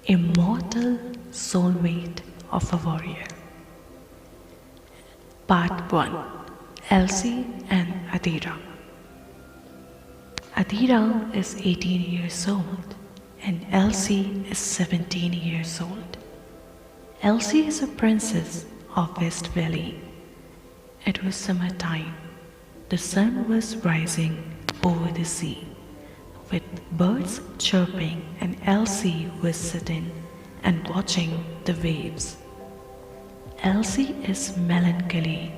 Immortal soulmate of a warrior. Part 1. Alcie and Adira. Adira is 18 years old and Alcie is 17 years old. Alcie is a princess of West Valley. It was summertime. The sun was rising over the sea, with birds chirping, and Alcie was sitting and watching the waves. Alcie is melancholy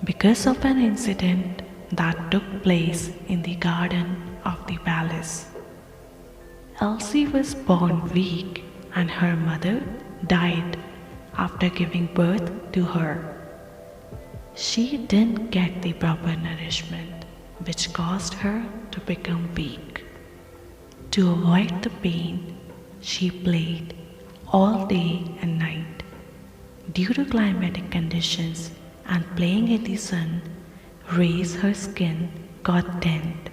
because of an incident that took place in the garden of the palace. Alcie was born weak and her mother died after giving birth to her. She didn't get the proper nourishment, which caused her to become weak. To avoid the pain, she played all day and night. Due to climatic conditions and playing in the sun, rays her skin got tanned.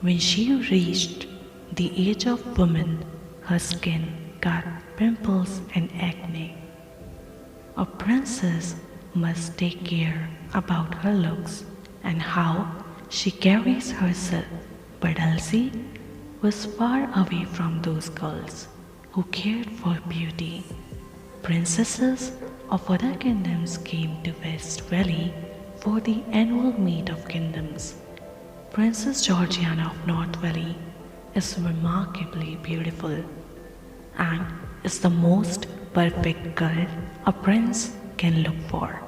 When she reached the age of woman, her skin got pimples and acne. A princess must take care about her looks and how she carries herself, but Alcie was far away from those girls who cared for beauty. Princesses of other kingdoms came to West Valley for the annual meet of kingdoms. Princess Georgiana of North Valley is remarkably beautiful and is the most perfect girl a prince can look for.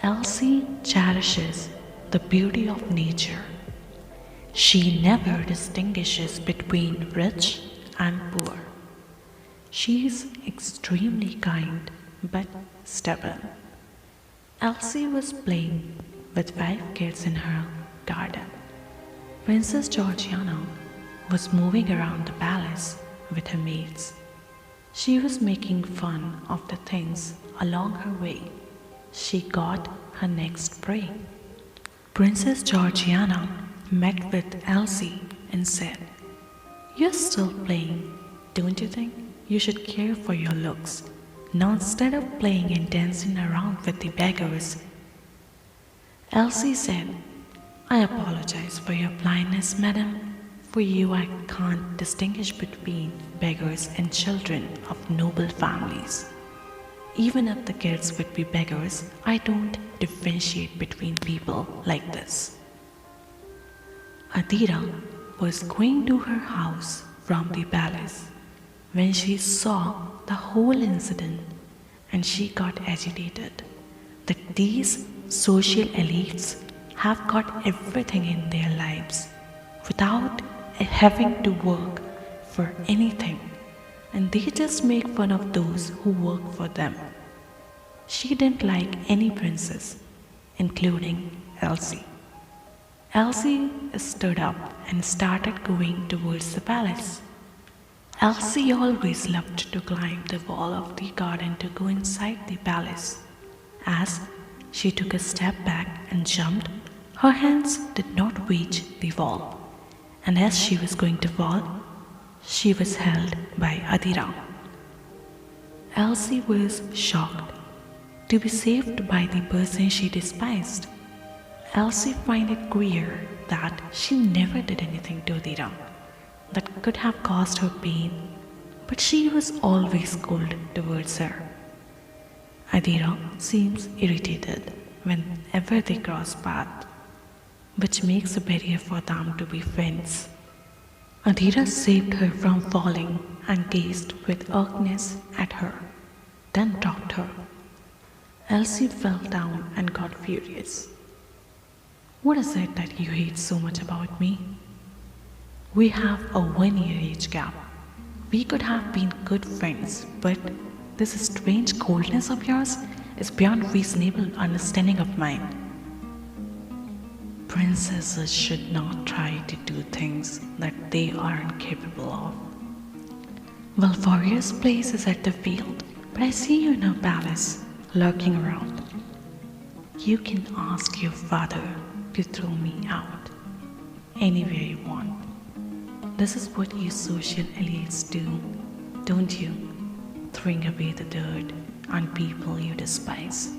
Alcie cherishes the beauty of nature. She never distinguishes between rich and poor. She is extremely kind but stubborn. Alcie was playing with 5 kids in her garden. Princess Georgiana was moving around the palace with her maids. She was making fun of the things along her way. She got her next prey. Princess Georgiana met with Alcie and said, "You're still playing. Don't you think you should care for your looks? Now instead of playing and dancing around with the beggars." Alcie said, "I apologize for your blindness, madam. For you I can't distinguish between beggars and children of noble families. Even if the kids would be beggars, I don't differentiate between people like this." Adira was going to her house from the palace when she saw the whole incident, and she got agitated that these social elites have got everything in their lives without having to work for anything, and they just make fun of those who work for them. She didn't like any princess, including Alcie. Alcie stood up and started going towards the palace. Alcie always loved to climb the wall of the garden to go inside the palace. As she took a step back and jumped, her hands did not reach the wall, and as she was going to fall, she was held by Adira. Alcie was shocked to be saved by the person she despised. Alcie found it queer that she never did anything to Adira that could have caused her pain, but she was always cold towards her. Adira seems irritated whenever they cross paths, which makes a barrier for them to be friends. Adira saved her from falling and gazed with earnestness at her, then dropped her. Alcie fell down and got furious. "What is it that you hate so much about me? We have a 1-year age gap. We could have been good friends, but this strange coldness of yours is beyond reasonable understanding of mine." Princesses should not try to do things that they aren't capable of. "Well, warrior's place is at the field, but I see you in a palace, lurking around. You can ask your father to throw me out anywhere you want. This is what you social elites do. don't you? Throwing away the dirt on people you despise.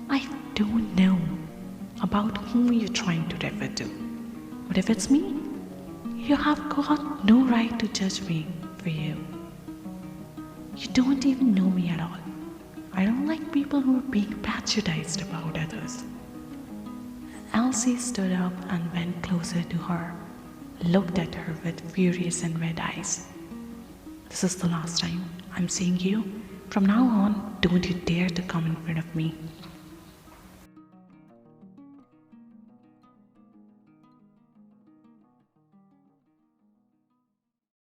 I don't know about whom you're trying to refer to, but if it's me, you have got no right to judge me for you. You don't even know me at all. I don't like people who are being patronized about others. Alcie stood up and went closer to her, looked at her with furious and red eyes. This is the last time I'm seeing you. From now on, don't you dare to come in front of me.